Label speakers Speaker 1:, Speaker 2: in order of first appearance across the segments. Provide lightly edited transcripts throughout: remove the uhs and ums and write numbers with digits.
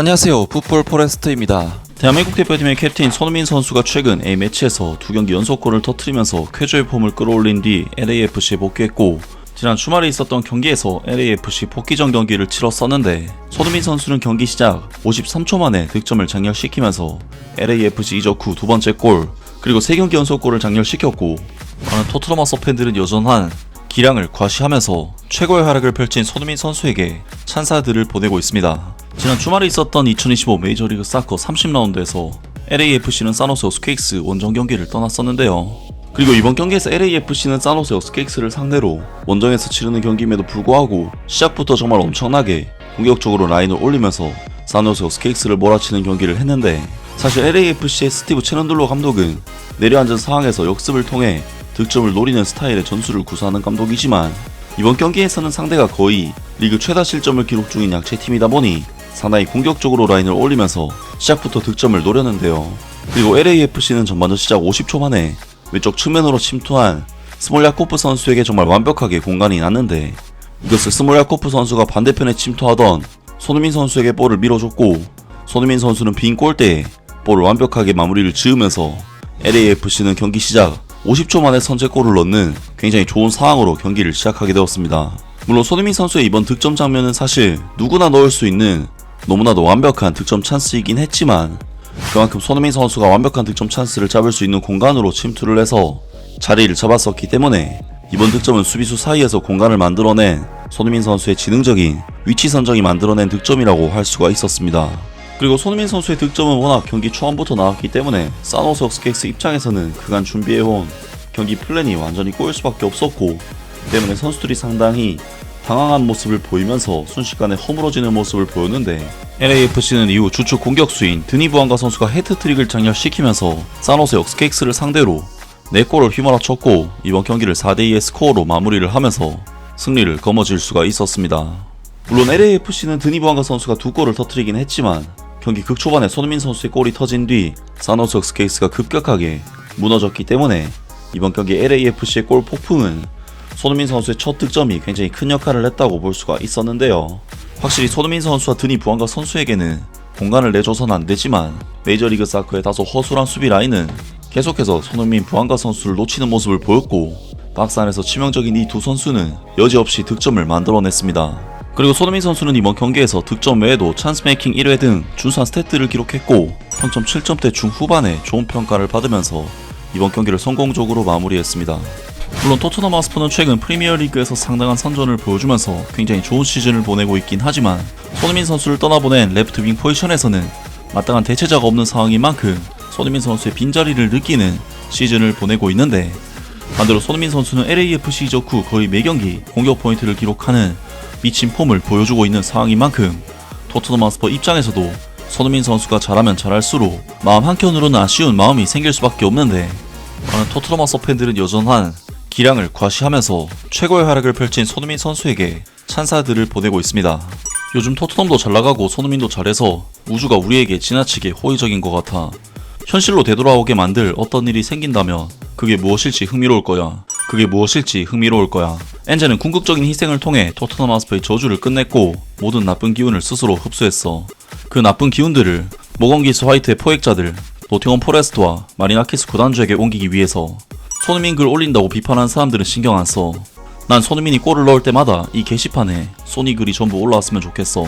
Speaker 1: 안녕하세요, 풋볼 포레스트입니다. 대한민국 대표팀의 캡틴 손흥민 선수가 최근 A매치에서 2경기 연속골을 터뜨리면서 쾌조의 폼을 끌어올린 뒤 LAFC에 복귀했고, 지난 주말에 있었던 경기에서 LAFC 복귀전 경기를 치렀었는데, 손흥민 선수는 경기 시작 53초 만에 득점을 장렬시키면서 LAFC 이적 후 두 번째 골, 그리고 3경기 연속골을 장렬시켰고, 많은 토트넘 하서 팬들은 여전한 기량을 과시하면서 최고의 활약을 펼친 손흥민 선수에게 찬사들을 보내고 있습니다. 지난 주말에 있었던 2025 메이저리그 사커 30라운드에서 LAFC는 사노스 어스케익스 원정 경기를 떠났었는데요. 그리고 이번 경기에서 LAFC는 사노스 어스케익스를 상대로 원정에서 치르는 경기임에도 불구하고 시작부터 정말 엄청나게 공격적으로 라인을 올리면서 사노스 어스케익스를 몰아치는 경기를 했는데, 사실 LAFC의 스티브 체넌들로 감독은 내려앉은 상황에서 역습을 통해 득점을 노리는 스타일의 전술을 구사하는 감독이지만, 이번 경기에서는 상대가 거의 리그 최다 실점을 기록 중인 약체팀이다 보니 상당히 공격적으로 라인을 올리면서 시작부터 득점을 노렸는데요. 그리고 LAFC는 전반전 시작 50초 만에 왼쪽 측면으로 침투한 스몰야코프 선수에게 정말 완벽하게 공간이 났는데, 이것을 스몰야코프 선수가 반대편에 침투하던 손흥민 선수에게 볼을 밀어줬고, 손흥민 선수는 빈 골대에 볼을 완벽하게 마무리를 지으면서 LAFC는 경기 시작 50초 만에 선제골을 넣는 굉장히 좋은 상황으로 경기를 시작하게 되었습니다. 물론 손흥민 선수의 이번 득점 장면은 사실 누구나 넣을 수 있는 너무나도 완벽한 득점 찬스이긴 했지만, 그만큼 손흥민 선수가 완벽한 득점 찬스를 잡을 수 있는 공간으로 침투를 해서 자리를 잡았었기 때문에 이번 득점은 수비수 사이에서 공간을 만들어낸 손흥민 선수의 지능적인 위치 선정이 만들어낸 득점이라고 할 수가 있었습니다. 그리고 손흥민 선수의 득점은 워낙 경기 초반부터 나왔기 때문에 사노스 어스케익스 입장에서는 그간 준비해온 경기 플랜이 완전히 꼬일 수밖에 없었고, 때문에 선수들이 상당히 당황한 모습을 보이면서 순식간에 허물어지는 모습을 보였는데, LAFC는 이후 주축 공격수인 드니 부안가 선수가 헤트트릭을 장렬시키면서 사노스 어스케익스를 상대로 4골을 휘몰아쳤고, 이번 경기를 4대2의 스코어로 마무리를 하면서 승리를 거머쥘 수가 있었습니다. 물론 LAFC는 드니 부안가 선수가 2골을 터뜨리긴 했지만, 경기 극초반에 손흥민 선수의 골이 터진 뒤 사노스 어스케익스가 급격하게 무너졌기 때문에 이번 경기 LAFC의 골 폭풍은 손흥민 선수의 첫 득점이 굉장히 큰 역할을 했다고 볼 수가 있었는데요. 확실히 손흥민 선수와 드니 부안가 선수에게는 공간을 내줘서는 안되지만, 메이저리그 사커의 다소 허술한 수비 라인은 계속해서 손흥민, 부안가 선수를 놓치는 모습을 보였고, 박스 안에서 치명적인 이 두 선수는 여지없이 득점을 만들어냈습니다. 그리고 손흥민 선수는 이번 경기에서 득점 외에도 찬스 메이킹 1회 등 준수한 스탯들을 기록했고, 평점 7점대 중후반에 좋은 평가를 받으면서 이번 경기를 성공적으로 마무리했습니다. 물론 토트넘 하스퍼는 최근 프리미어리그에서 상당한 선전을 보여주면서 굉장히 좋은 시즌을 보내고 있긴 하지만, 손흥민 선수를 떠나보낸 레프트 윙 포지션에서는 마땅한 대체자가 없는 상황인 만큼 손흥민 선수의 빈자리를 느끼는 시즌을 보내고 있는데, 반대로 손흥민 선수는 LAFC 이적 후 거의 매경기 공격 포인트를 기록하는 미친 폼을 보여주고 있는 상황인 만큼 토트넘 하스퍼 입장에서도 손흥민 선수가 잘하면 잘할수록 마음 한켠으로는 아쉬운 마음이 생길 수밖에 없는데, 많은 토트넘 하스퍼 팬들은 여전한 기량을 과시하면서 최고의 활약을 펼친 손흥민 선수에게 찬사들을 보내고 있습니다. 요즘 토트넘도 잘나가고 손흥민도 잘해서 우주가 우리에게 지나치게 호의적인 것 같아. 현실로 되돌아오게 만들 어떤 일이 생긴다면 그게 무엇일지 흥미로울 거야. 엔제는 궁극적인 희생을 통해 토트넘 하스퍼의 저주를 끝냈고, 모든 나쁜 기운을 스스로 흡수했어. 그 나쁜 기운들을 모건기스 화이트의 포획자들 노팅엄 포레스트와 마리나키스 구단주에게 옮기기 위해서 손흥민 글 올린다고 비판하는 사람들은 신경 안 써. 난 손흥민이 골을 넣을 때마다 이 게시판에 소니 글이 전부 올라왔으면 좋겠어.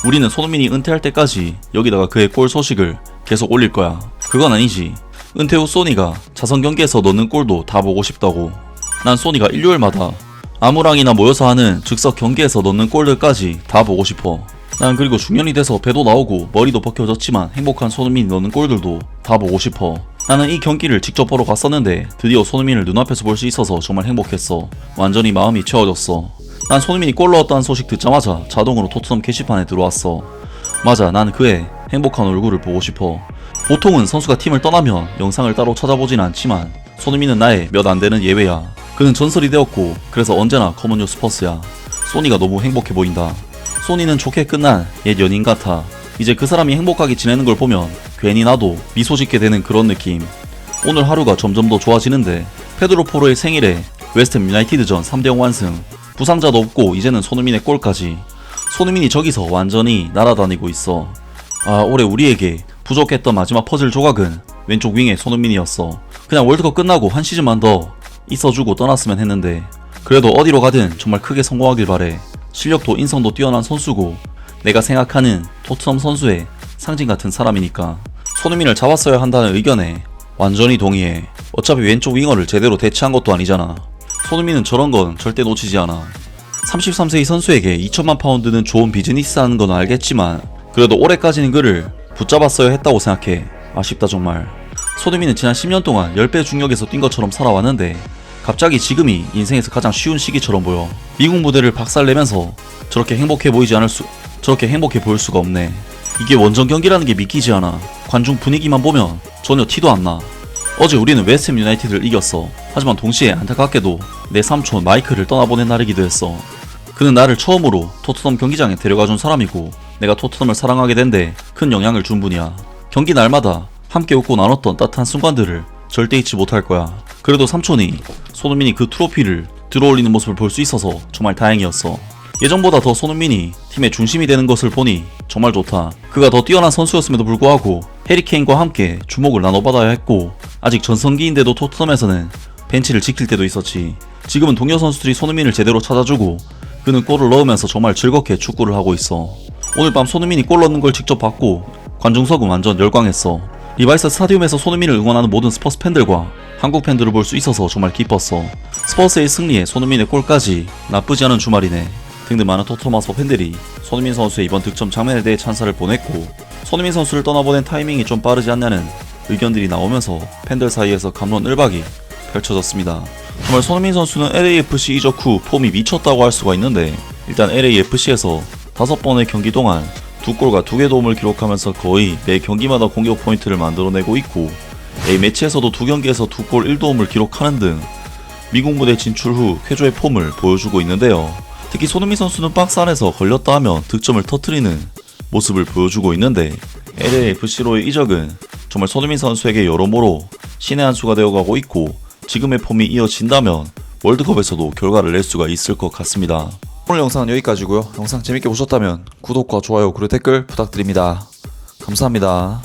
Speaker 1: 우리는 손흥민이 은퇴할 때까지 여기다가 그의 골 소식을 계속 올릴 거야. 그건 아니지. 은퇴 후 소니가 자선 경기에서 넣는 골도 다 보고 싶다고. 난 소니가 일요일마다 아무랑이나 모여서 하는 즉석 경기에서 넣는 골들까지 다 보고 싶어. 난 그리고 중년이 돼서 배도 나오고 머리도 벗겨졌지만 행복한 손흥민이 넣는 골들도 다 보고 싶어. 나는 이 경기를 직접 보러 갔었는데 드디어 손흥민을 눈앞에서 볼 수 있어서 정말 행복했어. 완전히 마음이 채워졌어. 난 손흥민이 골 넣었다는 소식 듣자마자 자동으로 토트넘 게시판에 들어왔어. 맞아, 난 그의 행복한 얼굴을 보고 싶어. 보통은 선수가 팀을 떠나면 영상을 따로 찾아보진 않지만 손흥민은 나의 몇 안되는 예외야. 그는 전설이 되었고 그래서 언제나 커먼 스퍼스야. 소니가 너무 행복해 보인다. 소니는 좋게 끝난 옛 연인 같아. 이제 그 사람이 행복하게 지내는 걸 보면 괜히 나도 미소 짓게 되는 그런 느낌. 오늘 하루가 점점 더 좋아지는데, 페드로 포로의 생일에 웨스트햄 유나이티드전 3대0 완승, 부상자도 없고 이제는 손흥민의 골까지. 손흥민이 저기서 완전히 날아다니고 있어. 올해 우리에게 부족했던 마지막 퍼즐 조각은 왼쪽 윙의 손흥민이었어. 그냥 월드컵 끝나고 한 시즌만 더 있어주고 떠났으면 했는데 그래도 어디로 가든 정말 크게 성공하길 바래. 실력도 인성도 뛰어난 선수고 내가 생각하는 토트넘 선수의 상징 같은 사람이니까. 손흥민을 잡았어야 한다는 의견에 완전히 동의해. 어차피 왼쪽 윙어를 제대로 대체한 것도 아니잖아. 손흥민은 저런 건 절대 놓치지 않아. 33세의 선수에게 2천만 파운드는 좋은 비즈니스하는 건 알겠지만 그래도 올해까지는 그를 붙잡았어야 했다고 생각해. 아쉽다 정말. 손흥민은 지난 10년 동안 10배 중력에서 뛴 것처럼 살아왔는데 갑자기 지금이 인생에서 가장 쉬운 시기처럼 보여. 미국 무대를 박살내면서 저렇게 행복해 보일 수가 없네. 이게 원정 경기라는 게 믿기지 않아. 관중 분위기만 보면 전혀 티도 안 나. 어제 우리는 웨스트햄 유나이티드를 이겼어. 하지만 동시에 안타깝게도 내 삼촌 마이클을 떠나보낸 날이기도 했어. 그는 나를 처음으로 토트넘 경기장에 데려가준 사람이고 내가 토트넘을 사랑하게 된 데 큰 영향을 준 분이야. 경기 날마다 함께 웃고 나눴던 따뜻한 순간들을 절대 잊지 못할 거야. 그래도 삼촌이 손흥민이 그 트로피를 들어올리는 모습을 볼 수 있어서 정말 다행이었어. 예전보다 더 손흥민이 팀의 중심이 되는 것을 보니 정말 좋다. 그가 더 뛰어난 선수였음에도 불구하고 해리케인과 함께 주목을 나눠받아야 했고 아직 전성기인데도 토트넘에서는 벤치를 지킬 때도 있었지. 지금은 동료 선수들이 손흥민을 제대로 찾아주고 그는 골을 넣으면서 정말 즐겁게 축구를 하고 있어. 오늘 밤 손흥민이 골 넣는 걸 직접 봤고 관중석은 완전 열광했어. 리바이스 스타디움에서 손흥민을 응원하는 모든 스퍼스 팬들과 한국 팬들을 볼 수 있어서 정말 기뻤어. 스퍼스의 승리에 손흥민의 골까지 나쁘지 않은 주말이네. 등등 많은 토트넘 하스퍼 팬들이 손흥민 선수의 이번 득점 장면에 대해 찬사를 보냈고 손흥민 선수를 떠나보낸 타이밍이 좀 빠르지 않냐는 의견들이 나오면서 팬들 사이에서 감론을박이 펼쳐졌습니다. 정말 손흥민 선수는 LAFC 이적 후 폼이 미쳤다고 할 수가 있는데 일단 LAFC에서 5번의 경기 동안 2골과 2개 도움을 기록하면서 거의 매 경기마다 공격 포인트를 만들어내고 있고 A매치에서도 2경기에서 2골 1도움을 기록하는 등 미국 무대 진출 후 쾌조의 폼을 보여주고 있는데요. 특히 손흥민 선수는 박스 안에서 걸렸다 하면 득점을 터뜨리는 모습을 보여주고 있는데 LAFC로의 이적은 정말 손흥민 선수에게 여러모로 신의 한 수가 되어가고 있고 지금의 폼이 이어진다면 월드컵에서도 결과를 낼 수가 있을 것 같습니다. 오늘 영상은 여기까지고요. 영상 재밌게 보셨다면 구독과 좋아요 그리고 댓글 부탁드립니다. 감사합니다.